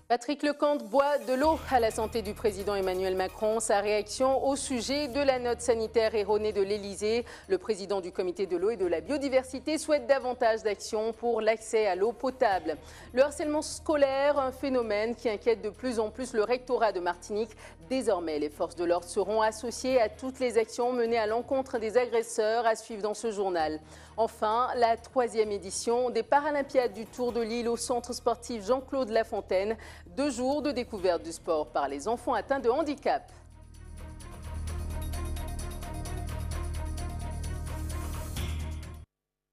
Patrick Lecomte boit de l'eau à la santé du président Emmanuel Macron. Sa réaction au sujet de la note sanitaire erronée de l'Elysée. Le président du comité de l'eau et de la biodiversité souhaite davantage d'actions pour l'accès à l'eau potable. Le harcèlement scolaire, un phénomène qui inquiète de plus en plus le rectorat de Martinique. Désormais, les forces de l'ordre seront associées à toutes les actions menées à l'encontre des agresseurs, à suivre dans ce journal. Enfin, la 3e édition des Paralympiades du Tour de l'Île au centre sportif Jean-Claude Lafontaine. 2 jours de découverte du sport par les enfants atteints de handicap.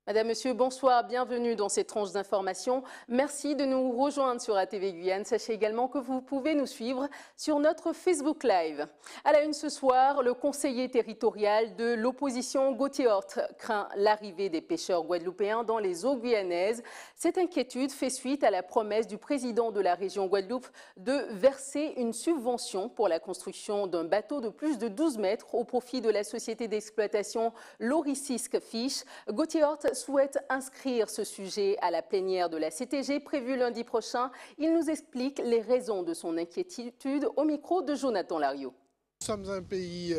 Madame, Monsieur, bonsoir, bienvenue dans ces tranches d'information. Merci de nous rejoindre sur ATV Guyane. Sachez également que vous pouvez nous suivre sur notre Facebook Live. À la une ce soir, le conseiller territorial de l'opposition Gauthier Hort craint l'arrivée des pêcheurs guadeloupéens dans les eaux guyanaises. Cette inquiétude fait suite à la promesse du président de la région Guadeloupe de verser une subvention pour la construction d'un bateau de plus de 12 mètres au profit de la société d'exploitation Loricisque Fish. Gauthier Hort souhaite inscrire ce sujet à la plénière de la CTG prévue lundi prochain. Il nous explique les raisons de son inquiétude au micro de Jonathan Lariot. Nous sommes un pays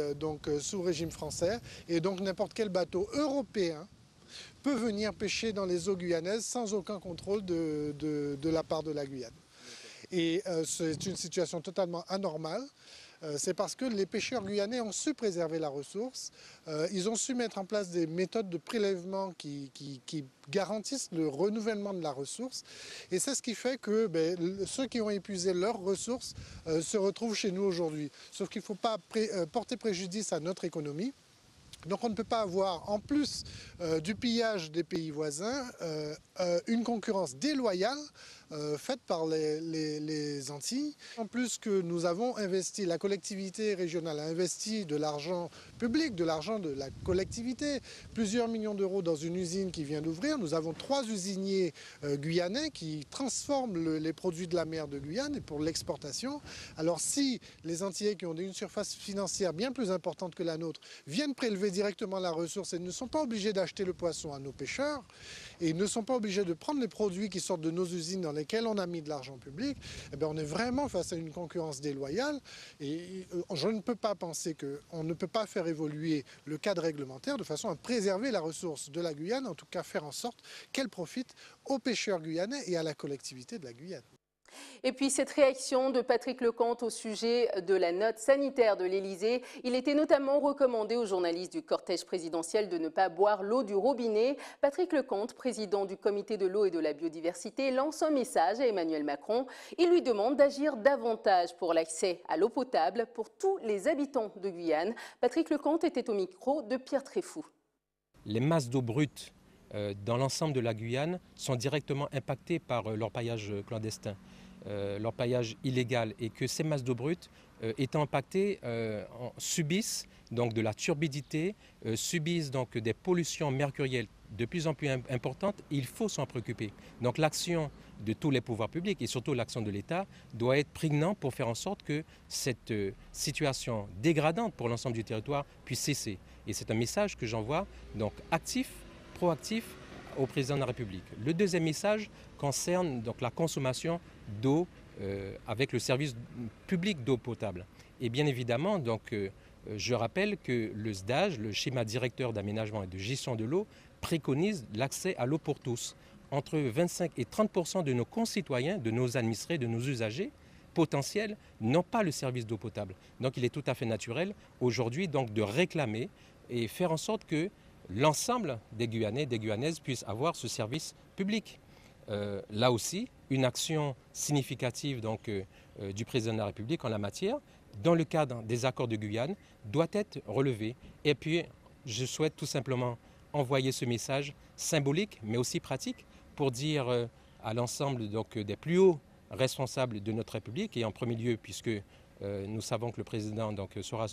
sous régime français et donc n'importe quel bateau européen peut venir pêcher dans les eaux guyanaises sans aucun contrôle de la part de la Guyane. Et c'est une situation totalement anormale. C'est parce que les pêcheurs guyanais ont su préserver la ressource. Ils ont su mettre en place des méthodes de prélèvement qui garantissent le renouvellement de la ressource. Et c'est ce qui fait que ceux qui ont épuisé leurs ressources se retrouvent chez nous aujourd'hui. Sauf qu'il ne faut pas porter préjudice à notre économie. Donc on ne peut pas avoir, en plus du pillage des pays voisins, une concurrence déloyale faite par les Antilles. En plus que nous avons investi, la collectivité régionale a investi de l'argent public, de l'argent de la collectivité, plusieurs millions d'euros dans une usine qui vient d'ouvrir. Nous avons 3 usiniers guyanais qui transforment les produits de la mer de Guyane et pour l'exportation. Alors si les Antillais qui ont une surface financière bien plus importante que la nôtre viennent prélever directement la ressource et ne sont pas obligés d'acheter le poisson à nos pêcheurs et ne sont pas obligés de prendre les produits qui sortent de nos usines dans lesquelles on a mis de l'argent public, eh bien on est vraiment face à une concurrence déloyale et je ne peux pas penser qu'on ne peut pas faire évoluer le cadre réglementaire de façon à préserver la ressource de la Guyane, en tout cas faire en sorte qu'elle profite aux pêcheurs guyanais et à la collectivité de la Guyane. Et puis cette réaction de Patrick Lecomte au sujet de la note sanitaire de l'Elysée, il était notamment recommandé aux journalistes du cortège présidentiel de ne pas boire l'eau du robinet. Patrick Lecomte, président du comité de l'eau et de la biodiversité, lance un message à Emmanuel Macron. Il lui demande d'agir davantage pour l'accès à l'eau potable pour tous les habitants de Guyane. Patrick Lecomte était au micro de Pierre Tréfou. Les masses d'eau brute dans l'ensemble de la Guyane sont directement impactées par l'orpaillage clandestin. L'orpaillage illégal et que ces masses d'eau brute étant impactées subissent donc de la turbidité, subissent donc des pollutions mercurielles de plus en plus importantes. Il faut s'en préoccuper. Donc l'action de tous les pouvoirs publics et surtout l'action de l'État doit être prégnante pour faire en sorte que cette situation dégradante pour l'ensemble du territoire puisse cesser. Et c'est un message que j'envoie donc actif, proactif au président de la République. Le deuxième message concerne donc la consommation d'eau avec le service public d'eau potable. Et bien évidemment, donc, je rappelle que le SDAGE, le schéma directeur d'aménagement et de gestion de l'eau, préconise l'accès à l'eau pour tous. Entre 25 et 30% de nos concitoyens, de nos administrés, de nos usagers potentiels n'ont pas le service d'eau potable. Donc il est tout à fait naturel aujourd'hui donc, de réclamer et faire en sorte que l'ensemble des Guyanais, des Guyanaises puissent avoir ce service public. Là aussi, une action significative donc, du président de la République en la matière, dans le cadre des accords de Guyane, doit être relevée. Et puis, je souhaite tout simplement envoyer ce message symbolique, mais aussi pratique, pour dire à l'ensemble donc, des plus hauts responsables de notre République, et en premier lieu, puisque nous savons que le président donc, sera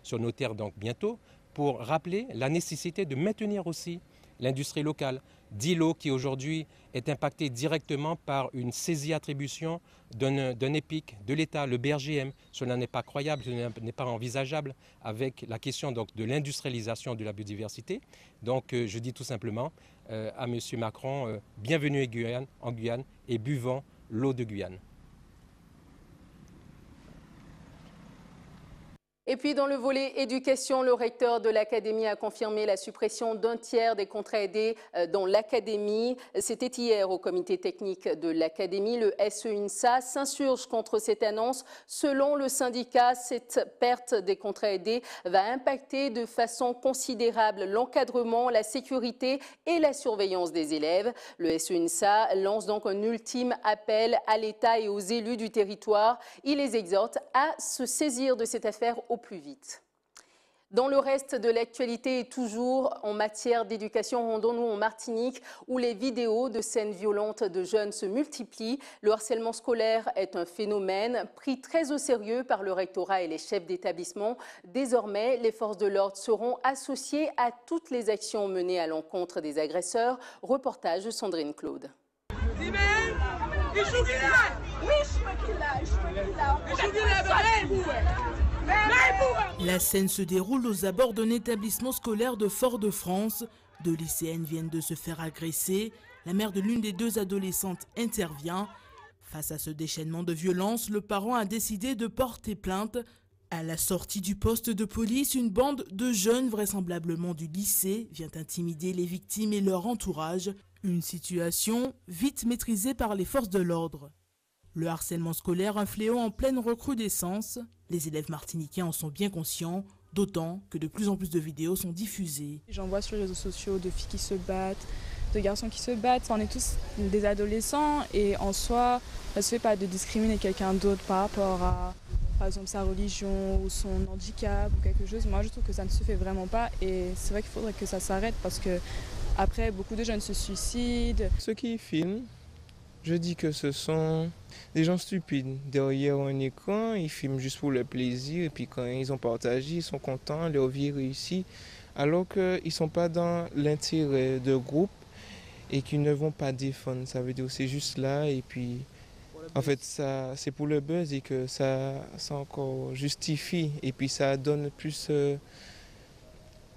sur nos terres donc, bientôt, pour rappeler la nécessité de maintenir aussi l'industrie locale. D'îlot qui aujourd'hui est impacté directement par une saisie-attribution d'un EPIC de l'État, le BRGM. Cela n'est pas croyable, cela n'est pas envisageable avec la question donc, de l'industrialisation de la biodiversité. Donc je dis tout simplement à M. Macron, bienvenue en Guyane et buvons l'eau de Guyane. Et puis dans le volet éducation, le recteur de l'académie a confirmé la suppression d'un tiers des contrats aidés dans l'académie. C'était hier au comité technique de l'académie. Le SEINSA s'insurge contre cette annonce. Selon le syndicat, cette perte des contrats aidés va impacter de façon considérable l'encadrement, la sécurité et la surveillance des élèves. Le SEINSA lance donc un ultime appel à l'État et aux élus du territoire. Il les exhorte à se saisir de cette affaire au plus vite. Dans le reste de l'actualité et toujours en matière d'éducation, rendons-nous en Martinique où les vidéos de scènes violentes de jeunes se multiplient. Le harcèlement scolaire est un phénomène pris très au sérieux par le rectorat et les chefs d'établissement. Désormais, les forces de l'ordre seront associées à toutes les actions menées à l'encontre des agresseurs. Reportage de Sandrine Claude. La scène se déroule aux abords d'un établissement scolaire de Fort-de-France. Deux lycéennes viennent de se faire agresser. La mère de l'une des deux adolescentes intervient. Face à ce déchaînement de violence, le parent a décidé de porter plainte. À la sortie du poste de police, une bande de jeunes, vraisemblablement du lycée, vient intimider les victimes et leur entourage. Une situation vite maîtrisée par les forces de l'ordre. Le harcèlement scolaire, un fléau en pleine recrudescence. Les élèves martiniquais en sont bien conscients, d'autant que de plus en plus de vidéos sont diffusées. J'en vois sur les réseaux sociaux de filles qui se battent, de garçons qui se battent. On est tous des adolescents et en soi, ça ne se fait pas de discriminer quelqu'un d'autre par rapport à, par exemple, sa religion ou son handicap ou quelque chose. Moi, je trouve que ça ne se fait vraiment pas et c'est vrai qu'il faudrait que ça s'arrête parce que après, beaucoup de jeunes se suicident. Ceux qui filment, je dis que ce sont des gens stupides. Derrière un écran, ils filment juste pour le plaisir et puis quand ils ont partagé, ils sont contents, leur vie réussit. Alors qu'ils ne sont pas dans l'intérêt de groupe et qu'ils ne vont pas défendre. Ça veut dire que c'est juste là et puis en fait c'est pour le buzz et que ça encore justifie et puis ça donne plus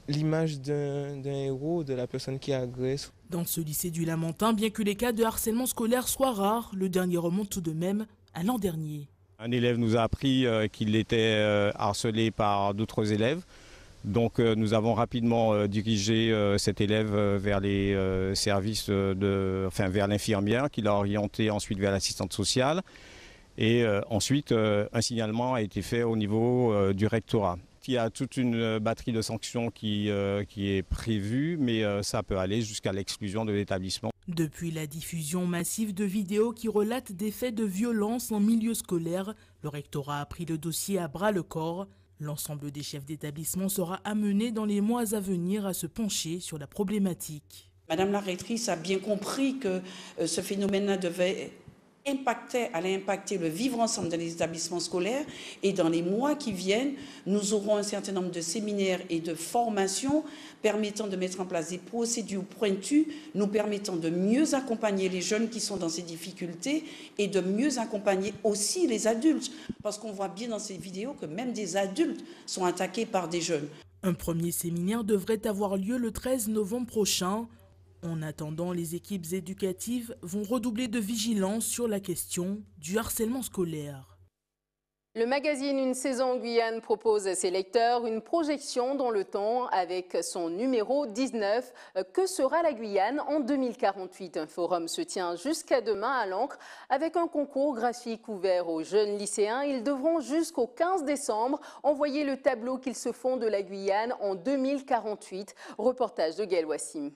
l'image d'un héros, de la personne qui agresse. Dans ce lycée du Lamentin, bien que les cas de harcèlement scolaire soient rares, le dernier remonte tout de même à l'an dernier. Un élève nous a appris qu'il était harcelé par d'autres élèves. Donc nous avons rapidement dirigé cet élève vers les services, vers l'infirmière qui l'a orienté ensuite vers l'assistante sociale. Et ensuite, un signalement a été fait au niveau du rectorat. Il y a toute une batterie de sanctions qui est prévue, mais ça peut aller jusqu'à l'exclusion de l'établissement. Depuis la diffusion massive de vidéos qui relatent des faits de violence en milieu scolaire, le rectorat a pris le dossier à bras-le-corps. L'ensemble des chefs d'établissement sera amené dans les mois à venir à se pencher sur la problématique. Madame la rectrice a bien compris que ce phénomène-là allait impacter le vivre ensemble dans les établissements scolaires et dans les mois qui viennent, nous aurons un certain nombre de séminaires et de formations permettant de mettre en place des procédures pointues, nous permettant de mieux accompagner les jeunes qui sont dans ces difficultés et de mieux accompagner aussi les adultes. Parce qu'on voit bien dans ces vidéos que même des adultes sont attaqués par des jeunes. Un premier séminaire devrait avoir lieu le 13 novembre prochain. En attendant, les équipes éducatives vont redoubler de vigilance sur la question du harcèlement scolaire. Le magazine Une saison en Guyane propose à ses lecteurs une projection dans le temps avec son numéro 19. Que sera la Guyane en 2048 ? Un forum se tient jusqu'à demain à l'Ancre avec un concours graphique ouvert aux jeunes lycéens. Ils devront jusqu'au 15 décembre envoyer le tableau qu'ils se font de la Guyane en 2048. Reportage de Gaël Wassim.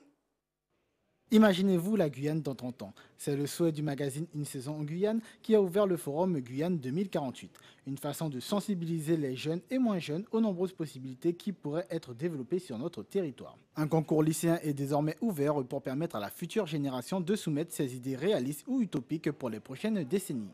Imaginez-vous la Guyane dans 30 ans. C'est le souhait du magazine Une saison en Guyane qui a ouvert le forum Guyane 2048. Une façon de sensibiliser les jeunes et moins jeunes aux nombreuses possibilités qui pourraient être développées sur notre territoire. Un concours lycéen est désormais ouvert pour permettre à la future génération de soumettre ses idées réalistes ou utopiques pour les prochaines décennies.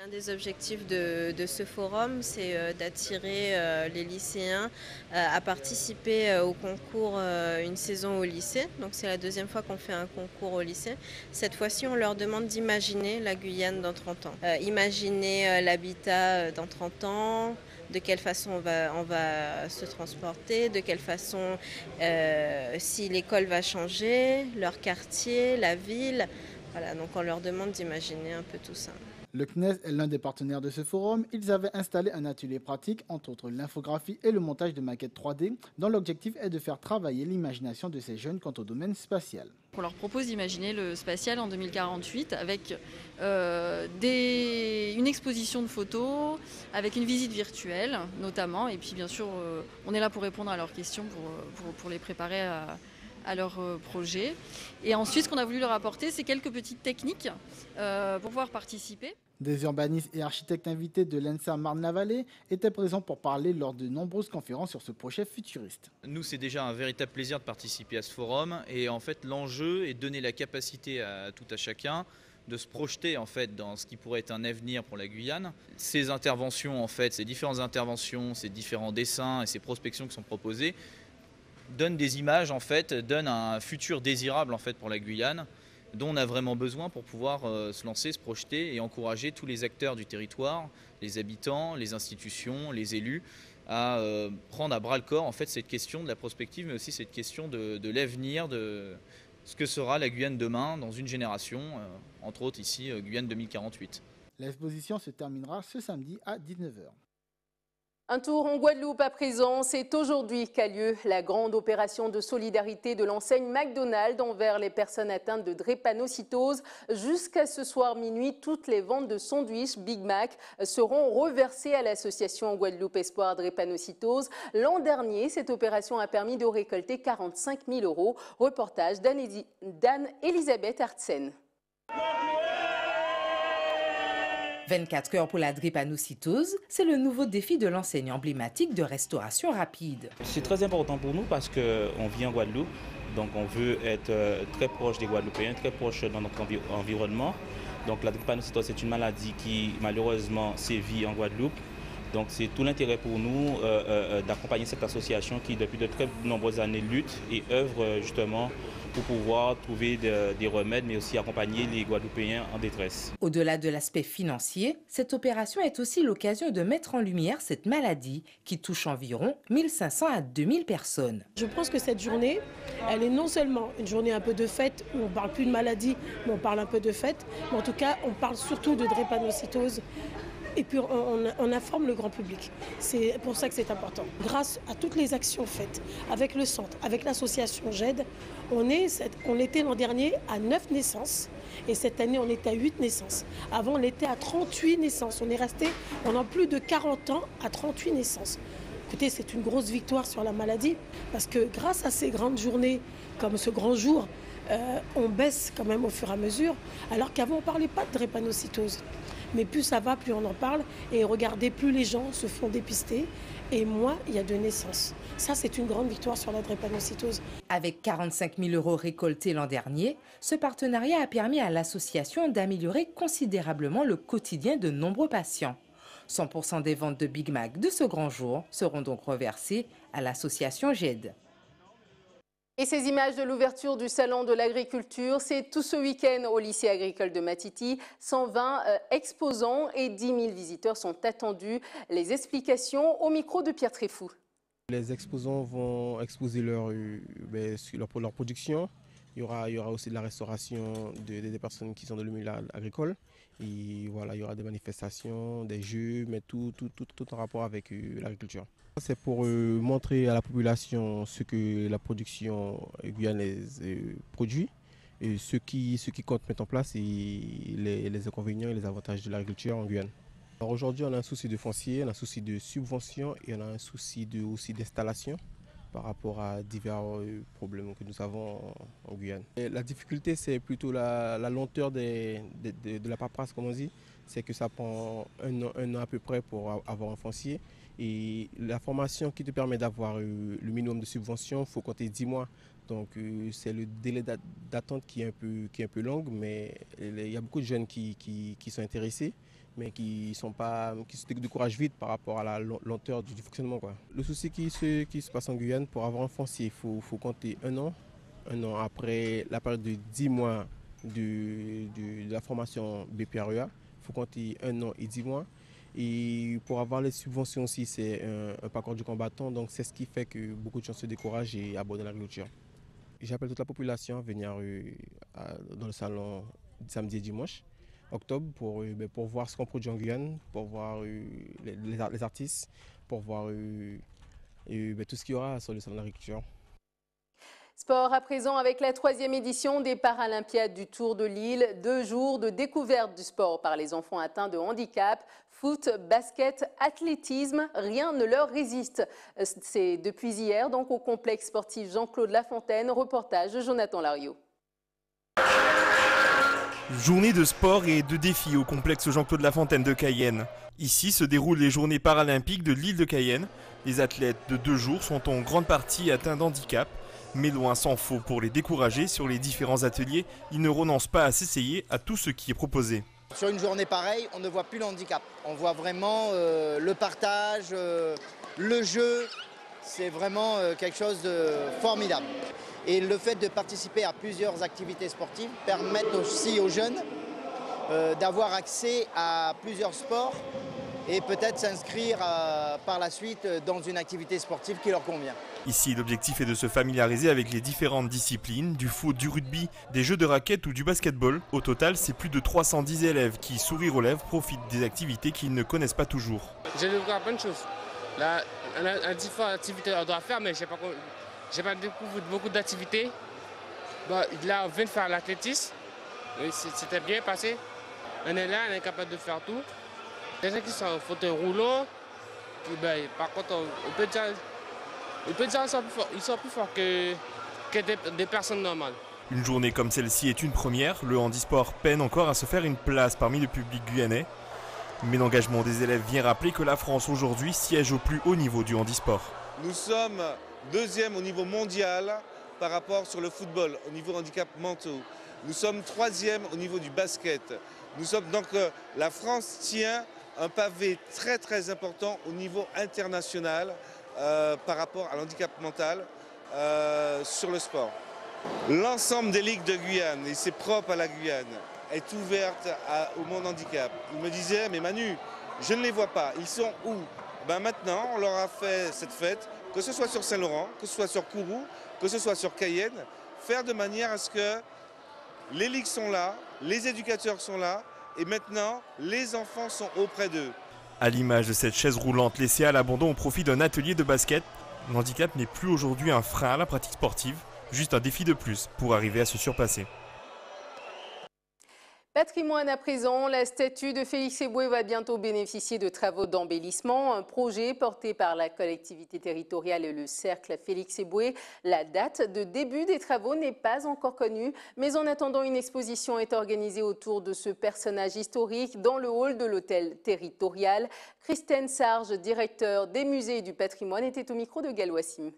L'un des objectifs de ce forum, c'est d'attirer les lycéens à participer au concours Une saison au lycée. Donc c'est la deuxième fois qu'on fait un concours au lycée. Cette fois-ci, on leur demande d'imaginer la Guyane dans 30 ans. Imaginer l'habitat dans 30 ans, de quelle façon on va se transporter, de quelle façon si l'école va changer, leur quartier, la ville. Voilà, donc on leur demande d'imaginer un peu tout ça. Le CNES est l'un des partenaires de ce forum. Ils avaient installé un atelier pratique, entre autres l'infographie et le montage de maquettes 3D, dont l'objectif est de faire travailler l'imagination de ces jeunes quant au domaine spatial. On leur propose d'imaginer le spatial en 2048 avec une exposition de photos, avec une visite virtuelle notamment, et puis bien sûr on est là pour répondre à leurs questions, pour les préparer à leur projet. Et ensuite, ce qu'on a voulu leur apporter, c'est quelques petites techniques pour pouvoir participer. Des urbanistes et architectes invités de l'ENSA Marne-la-Vallée étaient présents pour parler lors de nombreuses conférences sur ce projet futuriste. Nous, c'est déjà un véritable plaisir de participer à ce forum. Et en fait, l'enjeu est de donner la capacité à tout à chacun de se projeter en fait dans ce qui pourrait être un avenir pour la Guyane. Ces interventions, en fait, ces différentes interventions, ces différents dessins et ces prospections qui sont proposées donnent des images, en fait, donnent un futur désirable en fait pour la Guyane, dont on a vraiment besoin pour pouvoir se lancer, se projeter et encourager tous les acteurs du territoire, les habitants, les institutions, les élus, à prendre à bras le corps en fait cette question de la prospective, mais aussi cette question de l'avenir, de ce que sera la Guyane demain, dans une génération, entre autres ici, Guyane 2048. L'exposition se terminera ce samedi à 19h. Un tour en Guadeloupe à présent, c'est aujourd'hui qu'a lieu la grande opération de solidarité de l'enseigne McDonald's envers les personnes atteintes de drépanocytose. Jusqu'à ce soir minuit, toutes les ventes de sandwichs Big Mac seront reversées à l'association en Guadeloupe Espoir Drépanocytose. L'an dernier, cette opération a permis de récolter 45 000 €. Reportage d'Anne-Elisabeth Artsen. 24 heures pour la drépanocytose, c'est le nouveau défi de l'enseigne emblématique de restauration rapide. C'est très important pour nous parce qu'on vit en Guadeloupe, donc on veut être très proche des Guadeloupéens, très proche dans notre environnement. Donc la drépanocytose, c'est une maladie qui malheureusement sévit en Guadeloupe. Donc c'est tout l'intérêt pour nous d'accompagner cette association qui depuis de très nombreuses années lutte et œuvre justement pour pouvoir trouver des remèdes, mais aussi accompagner les Guadeloupéens en détresse. Au-delà de l'aspect financier, cette opération est aussi l'occasion de mettre en lumière cette maladie qui touche environ 1500 à 2000 personnes. Je pense que cette journée, elle est non seulement une journée un peu de fête, où on ne parle plus de maladie, mais on parle un peu de fête, mais en tout cas, on parle surtout de drépanocytose. Et puis on informe le grand public. C'est pour ça que c'est important. Grâce à toutes les actions faites avec le centre, avec l'association GED, on était l'an dernier à 9 naissances et cette année on est à 8 naissances. Avant on était à 38 naissances. On est resté pendant plus de 40 ans à 38 naissances. Écoutez, c'est une grosse victoire sur la maladie parce que grâce à ces grandes journées comme ce grand jour, on baisse quand même au fur et à mesure, alors qu'avant on ne parlait pas de drépanocytose. Mais plus ça va, plus on en parle. Et regardez, plus les gens se font dépister. Et moins il y a de naissances. Ça, c'est une grande victoire sur la drépanocytose. Avec 45 000 € récoltés l'an dernier, ce partenariat a permis à l'association d'améliorer considérablement le quotidien de nombreux patients. 100% des ventes de Big Mac de ce grand jour seront donc reversées à l'association GED. Et ces images de l'ouverture du Salon de l'agriculture, c'est tout ce week-end au lycée agricole de Matiti. 120 exposants et 10 000 visiteurs sont attendus. Les explications au micro de Pierre Tréfou. Les exposants vont exposer leur production. Il y aura aussi de la restauration des personnes qui sont dans le milieu agricole. Et voilà, il y aura des manifestations, des jeux, mais tout en rapport avec l'agriculture. C'est pour montrer à la population ce que la production guyanaise produit, et ce qui compte mettre en place et les inconvénients et les avantages de l'agriculture en Guyane. Alors aujourd'hui, on a un souci de foncier, on a un souci de subvention et on a un souci aussi d'installation par rapport à divers problèmes que nous avons en Guyane. Et la difficulté, c'est plutôt la lenteur de la paperasse, comme on dit. C'est que ça prend un an à peu près pour avoir un foncier. Et la formation qui te permet d'avoir le minimum de subvention, il faut compter 10 mois. Donc c'est le délai d'attente qui est un peu long, mais il y a beaucoup de jeunes qui sont intéressés, mais qui se découragent vite par rapport à la lenteur du fonctionnement, quoi. Le souci qui se passe en Guyane, pour avoir un foncier, il faut compter un an après la période de 10 mois de la formation BPREA, il faut compter 1 an et 10 mois. Et pour avoir les subventions aussi, c'est un parcours du combattant, donc c'est ce qui fait que beaucoup de gens se découragent et abandonnent l'agriculture. J'appelle toute la population à venir dans le salon samedi et dimanche. octobre pour voir ce qu'on produit en Guyane, pour voir les artistes, pour voir tout ce qu'il y aura sur le salon de l'agriculture. Sport à présent avec la 3e édition des Paralympiades du Tour de l'Île. 2 jours de découverte du sport par les enfants atteints de handicap. Foot, basket, athlétisme, rien ne leur résiste. C'est depuis hier donc au complexe sportif Jean-Claude Lafontaine. Reportage de Jonathan Lariot. Journée de sport et de défis au complexe Jean-Claude Lafontaine de Cayenne. Ici se déroulent les journées paralympiques de l'île de Cayenne. Les athlètes de 2 jours sont en grande partie atteints d'handicap. Mais loin s'en faut pour les décourager, sur les différents ateliers, ils ne renoncent pas à s'essayer à tout ce qui est proposé. Sur une journée pareille, on ne voit plus le handicap. On voit vraiment le partage, le jeu. C'est vraiment quelque chose de formidable. Et le fait de participer à plusieurs activités sportives permet aussi aux jeunes d'avoir accès à plusieurs sports et peut-être s'inscrire par la suite dans une activité sportive qui leur convient. Ici, l'objectif est de se familiariser avec les différentes disciplines, du foot, du rugby, des jeux de raquettes ou du basketball. Au total, c'est plus de 310 élèves qui, sourire aux lèvres, profitent des activités qu'ils ne connaissent pas toujours. J'ai découvert plein de choses. Là, on a différentes activités qu'on doit faire, mais je n'ai pas découvert beaucoup d'activités. Là, on vient de faire l'athlétisme. C'était bien passé. On est là, on est capable de faire tout. Les gens qui sont en fauteuil roulant, par contre, on peut dire qu'ils sont plus forts que des personnes normales. Une journée comme celle-ci est une première. Le handisport peine encore à se faire une place parmi le public guyanais. Mais l'engagement des élèves vient rappeler que la France aujourd'hui siège au plus haut niveau du handisport. Nous sommes 2e au niveau mondial par rapport sur le football, au niveau handicap mentaux. Nous sommes 3e au niveau du basket. La France tient un pavé très très important au niveau international par rapport à l'handicap mental sur le sport. L'ensemble des ligues de Guyane, et c'est propre à la Guyane, est ouverte au monde handicap. Ils me disaient, mais Manu, je ne les vois pas, ils sont où? Maintenant, on leur a fait cette fête, que ce soit sur Saint-Laurent, que ce soit sur Kourou, que ce soit sur Cayenne, faire de manière à ce que les ligues sont là, les éducateurs sont là, et maintenant, les enfants sont auprès d'eux. À l'image de cette chaise roulante laissée à l'abandon au profit d'un atelier de basket, l'handicap n'est plus aujourd'hui un frein à la pratique sportive, juste un défi de plus pour arriver à se surpasser. Patrimoine à présent, la statue de Félix Eboué va bientôt bénéficier de travaux d'embellissement. Un projet porté par la collectivité territoriale et le cercle Félix Eboué. La date de début des travaux n'est pas encore connue, mais en attendant, une exposition est organisée autour de ce personnage historique dans le hall de l'hôtel territorial. Christine Sarge, directeur des musées et du patrimoine, était au micro de Galouassim.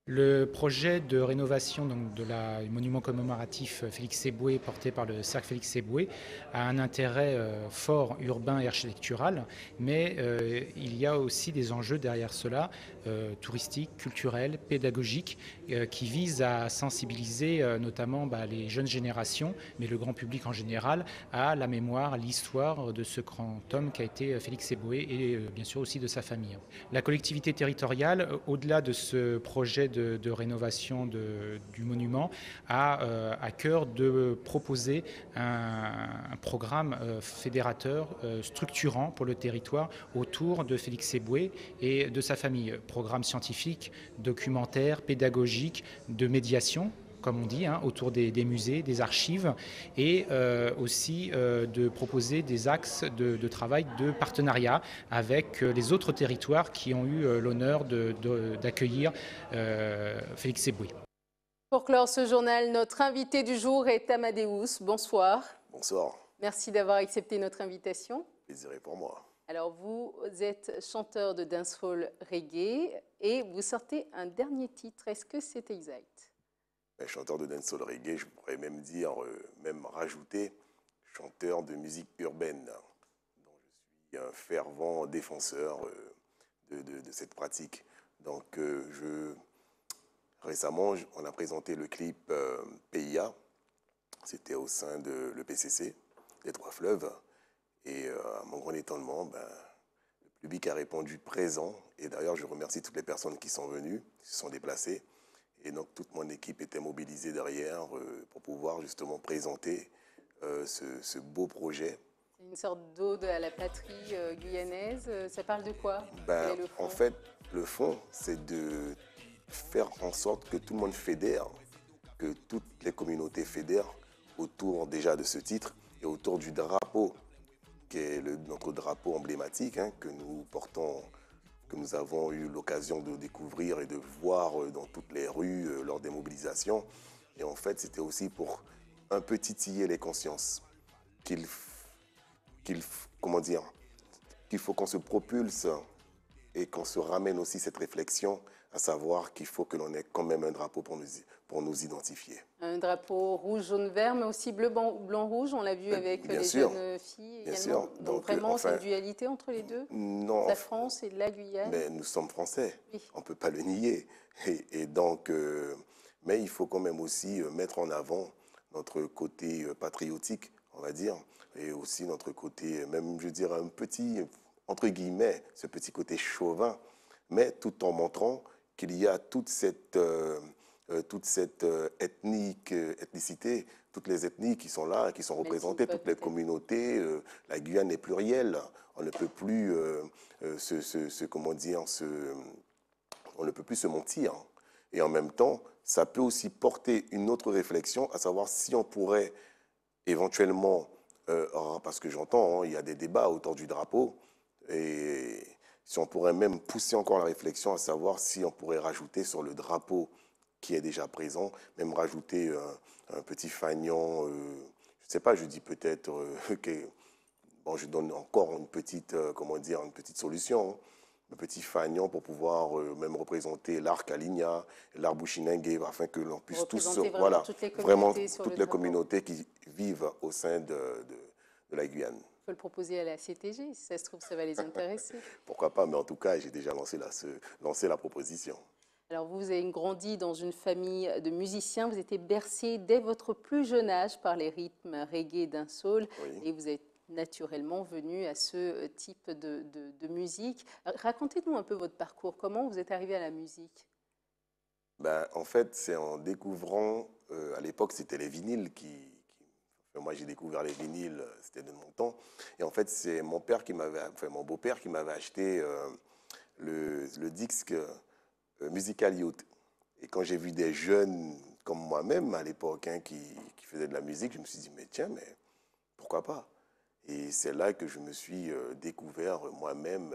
Le projet de rénovation du monument commémoratif Félix Eboué porté par le cercle Félix Eboué a un intérêt fort urbain et architectural, mais il y a aussi des enjeux derrière cela, touristiques, culturels, pédagogiques, qui visent à sensibiliser notamment les jeunes générations, mais le grand public en général, à la mémoire, à l'histoire de ce grand homme qui a été Félix Eboué et bien sûr aussi de sa famille. La collectivité territoriale, au-delà de ce projet de rénovation du monument, a à cœur de proposer un programme fédérateur, structurant pour le territoire autour de Félix Eboué et de sa famille. Programme scientifique, documentaire, pédagogique, de médiation, comme on dit, autour des musées, des archives, et aussi de proposer des axes de travail, de partenariat avec les autres territoires qui ont eu l'honneur d'accueillir Félix Eboué. Pour clore ce journal, notre invité du jour est Amadeus. Bonsoir. Bonsoir. Merci d'avoir accepté notre invitation. Plaisir est pour moi. Alors, vous êtes chanteur de dancehall reggae et vous sortez un dernier titre. Est-ce que c'est exact? Chanteur de dancehall reggae, je pourrais même dire, même rajouter, chanteur de musique urbaine. Donc, je suis un fervent défenseur de cette pratique. Donc, récemment, on a présenté le clip PIA. C'était au sein de l'EPCC, les Trois Fleuves. Et à mon grand étonnement, le public a répondu présent. Et d'ailleurs, je remercie toutes les personnes qui sont venues, qui se sont déplacées. Et donc, toute mon équipe était mobilisée derrière pour pouvoir justement présenter ce beau projet. C'est une sorte d'ode à la patrie guyanaise. Ça parle de quoi? En fait, le fond, c'est de faire en sorte que tout le monde fédère, que toutes les communautés fédèrent autour déjà de ce titre et autour du drapeau, qui est notre drapeau emblématique que nous portons, que nous avons eu l'occasion de découvrir et de voir dans toutes les rues lors des mobilisations. Et en fait, c'était aussi pour un peu titiller les consciences qu'il faut qu'on se propulse et qu'on se ramène aussi cette réflexion, à savoir qu'il faut que l'on ait quand même un drapeau pour nous identifier. Un drapeau rouge, jaune, vert, mais aussi bleu, blanc, rouge, on l'a vu avec les jeunes filles également. Sûr. Donc vraiment, c'est une dualité entre les deux? Non. La France et la Guyane? Mais nous sommes français, oui. On ne peut pas le nier. Et donc, mais il faut quand même aussi mettre en avant notre côté patriotique, on va dire, et aussi notre côté, même je dirais un petit, entre guillemets, ce petit côté chauvin, mais tout en montrant qu'il y a toute cette ethnicité, toutes les ethnies qui sont là, qui sont représentées, toutes les communautés. La Guyane est plurielle. On ne peut plus on ne peut plus se mentir. Et en même temps, ça peut aussi porter une autre réflexion, à savoir si on pourrait éventuellement, parce que j'entends, il y a des débats autour du drapeau, et si on pourrait même pousser encore la réflexion, à savoir si on pourrait rajouter sur le drapeau qui est déjà présent, même rajouter un petit fanion, je ne sais pas, je dis peut-être que, bon, je donne encore une petite, une petite solution, un petit fanion pour pouvoir même représenter l'arc Aligna, l'arc Bushinengue, afin que l'on puisse tous, voilà, toutes les communautés qui vivent au sein de la Guyane. Il faut le proposer à la CTG, si ça se trouve, ça va les intéresser. Pourquoi pas, mais en tout cas, j'ai déjà lancé la proposition. Alors, vous avez grandi dans une famille de musiciens, vous étiez bercé dès votre plus jeune âge par les rythmes reggae d'un soul, oui. Et vous êtes naturellement venu à ce type de musique. Racontez-nous un peu votre parcours, comment vous êtes arrivé à la musique? En fait, c'est en découvrant, à l'époque, c'était les vinyles moi, j'ai découvert les vinyles, c'était de mon temps. Et en fait, c'est mon beau-père qui m'avait acheté le disque Musical Youth. Et quand j'ai vu des jeunes comme moi-même à l'époque qui faisaient de la musique, je me suis dit, mais tiens, mais pourquoi pas? Et c'est là que je me suis découvert moi-même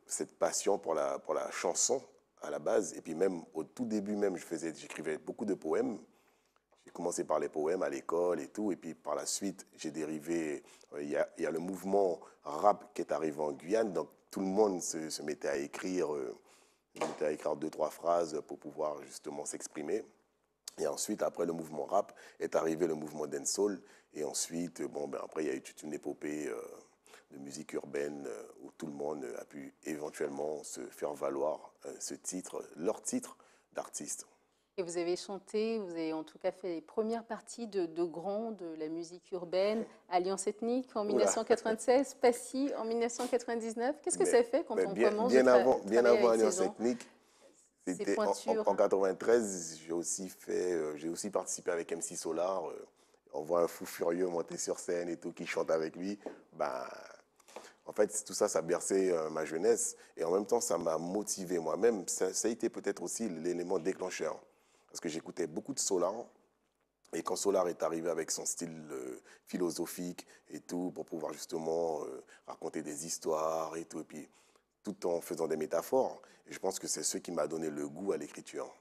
cette passion pour la chanson à la base. Et puis même au tout début, même, j'écrivais beaucoup de poèmes. J'ai commencé par les poèmes à l'école et tout. Et puis par la suite, j'ai dérivé. Il y a le mouvement rap qui est arrivé en Guyane. Donc tout le monde se mettait à écrire 2-3 phrases pour pouvoir justement s'exprimer. Et ensuite, après le mouvement rap, est arrivé le mouvement dancehall. Et ensuite, après, il y a eu toute une épopée de musique urbaine où tout le monde a pu éventuellement se faire valoir leur titre d'artiste. Et vous avez chanté, vous avez en tout cas fait les premières parties de grands de la musique urbaine, Alliance Ethnique en 1996, Passy en 1999. Qu'est-ce que ça fait quand on commence bien avant Alliance Ethnique, c'était en 93, j'ai aussi participé avec MC Solar. On voit un fou furieux monter sur scène et tout, qui chante avec lui. En fait, tout ça, ça berçait ma jeunesse. Et en même temps, ça m'a motivé moi-même. Ça a été peut-être aussi l'élément déclencheur. Parce que j'écoutais beaucoup de Solar. Et quand Solar est arrivé avec son style philosophique et tout, pour pouvoir justement raconter des histoires et tout, et puis tout en faisant des métaphores, et je pense que c'est ce qui m'a donné le goût à l'écriture.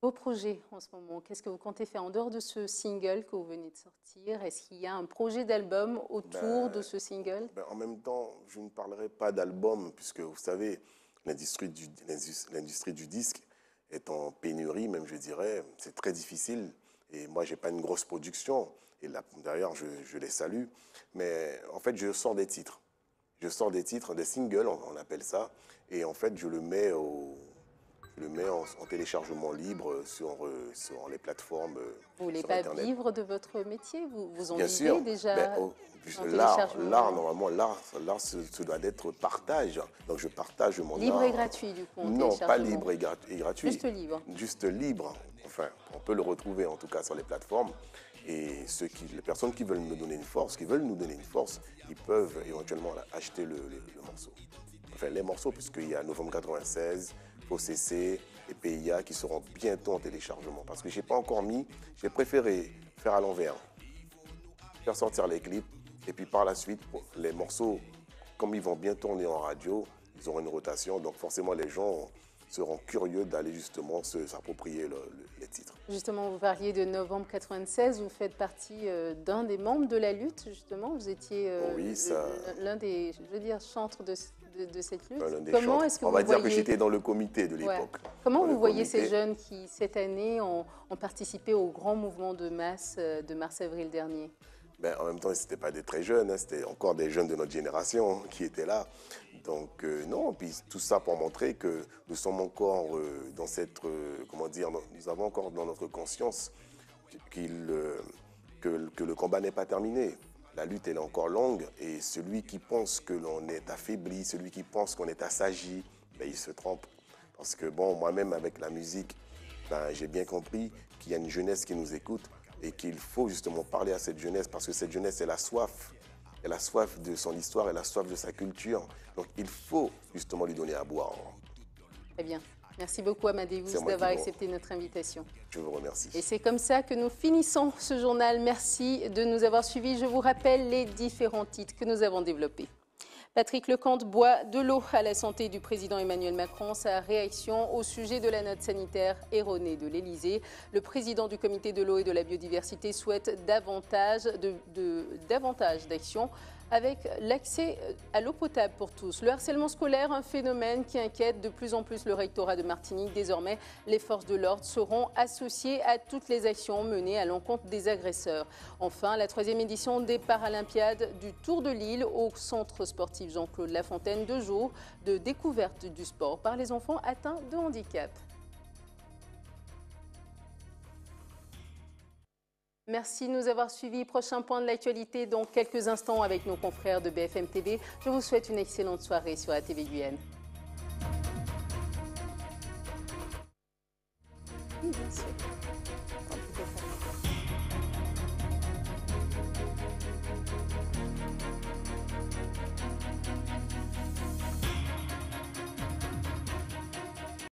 Vos projets en ce moment, qu'est-ce que vous comptez faire en dehors de ce single que vous venez de sortir? Est-ce qu'il y a un projet d'album autour de ce single? En même temps, je ne parlerai pas d'album, puisque vous savez, l'industrie du disque est en pénurie, même je dirais, c'est très difficile. Et moi, je n'ai pas une grosse production, et là, d'ailleurs, je les salue. Mais en fait, je sors des titres. Je sors des titres, des singles, on appelle ça, et en fait, je le mets en téléchargement libre sur les plateformes. Vous ne voulez pas vivre de votre métier? Vous en vivez sûr. Déjà l'art, normalement, l'art, ce doit être partage. Donc, je partage mon art. Libre et gratuit, du coup? Non, pas libre et gratuit. Juste libre? Juste libre. Enfin, on peut le retrouver, en tout cas, sur les plateformes. Et les personnes qui veulent nous donner une force, ils peuvent éventuellement acheter le morceau. Enfin, les morceaux, puisqu'il y a Novembre 96, OCC et PIA qui seront bientôt en téléchargement. Parce que je n'ai pas encore mis, j'ai préféré faire à l'envers, faire sortir les clips, et puis par la suite, les morceaux, comme ils vont bien tourner en radio, ils auront une rotation, donc forcément les gens seront curieux d'aller justement s'approprier les titres. Justement, vous parliez de Novembre 96, vous faites partie d'un des membres de la lutte, justement, vous étiez l'un des, chantres de cette lutte. Comment est-ce que on va dire que j'étais dans le comité de l'époque. Comment vous voyez ces jeunes qui, cette année, ont participé au grand mouvement de masse de mars-avril dernier? En même temps, ce n'étaient pas des très jeunes, hein, c'était encore des jeunes de notre génération qui étaient là. Donc non, puis tout ça pour montrer que nous sommes encore dans cette, nous avons encore dans notre conscience que le combat n'est pas terminé. La lutte elle est encore longue et celui qui pense que l'on est affaibli, celui qui pense qu'on est assagi, il se trompe. Parce que moi-même avec la musique, j'ai bien compris qu'il y a une jeunesse qui nous écoute et qu'il faut justement parler à cette jeunesse parce que cette jeunesse elle a soif. Elle a soif de son histoire, elle a soif de sa culture. Donc il faut justement lui donner à boire. Très bien. Merci beaucoup Amadeus d'avoir accepté notre invitation. Je vous remercie. Et c'est comme ça que nous finissons ce journal. Merci de nous avoir suivis. Je vous rappelle les différents titres que nous avons développés. Patrick Lecante boit de l'eau à la santé du président Emmanuel Macron. Sa réaction au sujet de la note sanitaire erronée de l'Élysée. Le président du comité de l'eau et de la biodiversité souhaite davantage d'actions avec l'accès à l'eau potable pour tous. Le harcèlement scolaire, un phénomène qui inquiète de plus en plus le rectorat de Martinique. Désormais, les forces de l'ordre seront associées à toutes les actions menées à l'encontre des agresseurs. Enfin, la 3e édition des Paralympiades du Tour de l'Île au centre sportif Jean-Claude Lafontaine. 2 jours de découverte du sport par les enfants atteints de handicap. Merci de nous avoir suivis. Prochain point de l'actualité dans quelques instants avec nos confrères de BFM TV. Je vous souhaite une excellente soirée sur ATV Guyane. Oui, bien sûr.